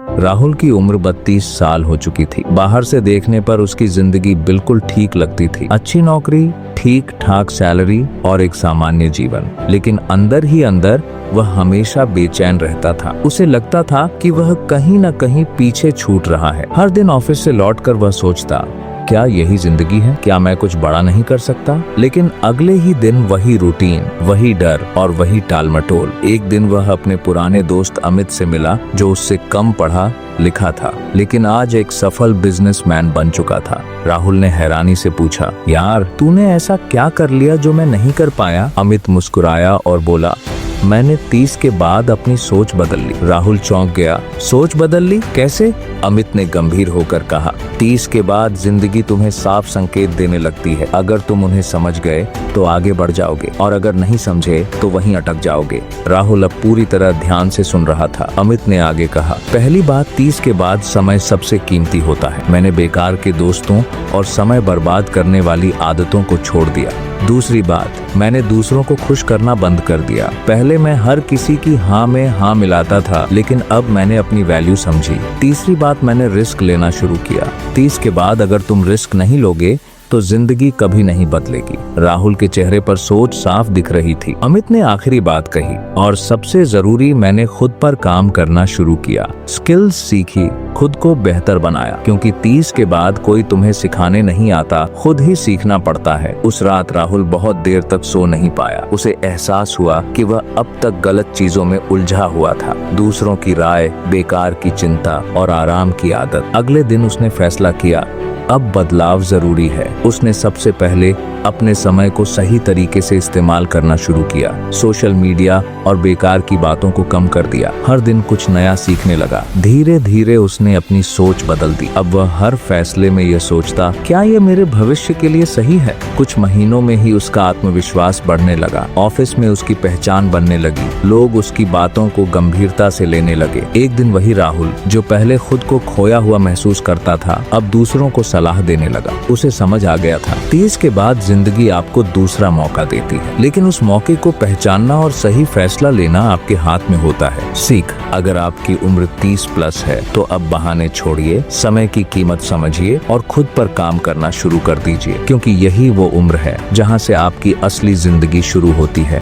राहुल की उम्र 32 साल हो चुकी थी। बाहर से देखने पर उसकी जिंदगी बिल्कुल ठीक लगती थी। अच्छी नौकरी, ठीक ठाक सैलरी और एक सामान्य जीवन। लेकिन अंदर ही अंदर वह हमेशा बेचैन रहता था। उसे लगता था कि वह कहीं न कहीं पीछे छूट रहा है। हर दिन ऑफिस से लौटकर वह सोचता, क्या यही जिंदगी है? क्या मैं कुछ बड़ा नहीं कर सकता? लेकिन अगले ही दिन वही रूटीन, वही डर और वही टालमटोल। एक दिन वह अपने पुराने दोस्त अमित से मिला, जो उससे कम पढ़ा लिखा था, लेकिन आज एक सफल बिजनेसमैन बन चुका था। राहुल ने हैरानी से पूछा, यार तूने ऐसा क्या कर लिया जो मैं नहीं कर पाया? अमित मुस्कुराया और बोला, मैंने 30 के बाद अपनी सोच बदल ली। राहुल चौंक गया। सोच बदल ली? कैसे? अमित ने गंभीर होकर कहा, 30 के बाद जिंदगी तुम्हें साफ संकेत देने लगती है। अगर तुम उन्हें समझ गए तो आगे बढ़ जाओगे, और अगर नहीं समझे तो वहीं अटक जाओगे। राहुल अब पूरी तरह ध्यान से सुन रहा था। अमित ने आगे कहा, पहली बात, 30 के बाद समय सबसे कीमती होता है। मैंने बेकार के दोस्तों और समय बर्बाद करने वाली आदतों को छोड़ दिया। दूसरी बात, मैंने दूसरों को खुश करना बंद कर दिया। पहले मैं हर किसी की हाँ में हाँ मिलाता था, लेकिन अब मैंने अपनी वैल्यू समझी। तीसरी बात, मैंने रिस्क लेना शुरू किया। 30 के बाद अगर तुम रिस्क नहीं लोगे तो जिंदगी कभी नहीं बदलेगी। राहुल के चेहरे पर सोच साफ दिख रही थी। अमित ने आखिरी बात कही, और सबसे जरूरी, मैंने खुद पर काम करना शुरू किया। स्किल्स सीखी, खुद को बेहतर बनाया, क्योंकि 30 के बाद कोई तुम्हें सिखाने नहीं आता, खुद ही सीखना पड़ता है। उस रात राहुल बहुत देर तक सो नहीं पाया। उसे एहसास हुआ कि वह अब तक गलत चीजों में उलझा हुआ था। दूसरों की राय, बेकार की चिंता और आराम की आदत। अगले दिन उसने फैसला किया, अब बदलाव जरूरी है। उसने सबसे पहले अपने समय को सही तरीके से इस्तेमाल करना शुरू किया। सोशल मीडिया और बेकार की बातों को कम कर दिया। हर दिन कुछ नया सीखने लगा। धीरे धीरे उसने अपनी सोच बदल दी। अब वह हर फैसले में यह सोचता, क्या यह मेरे भविष्य के लिए सही है? कुछ महीनों में ही उसका आत्मविश्वास बढ़ने लगा। ऑफिस में उसकी पहचान बनने लगी। लोग उसकी बातों को गंभीरता से लेने लगे। एक दिन वही राहुल, जो पहले खुद को खोया हुआ महसूस करता था, अब दूसरों को सलाह देने लगा। उसे समझ आ गया था, 30 के बाद जिंदगी आपको दूसरा मौका देती है, लेकिन उस मौके को पहचानना और सही फैसला लेना आपके हाथ में होता है। सीख, अगर आपकी उम्र 30 प्लस है तो अब बहाने छोड़िए, समय की कीमत समझिए और खुद पर काम करना शुरू कर दीजिए, क्योंकि यही वो उम्र है जहां से आपकी असली जिंदगी शुरू होती है।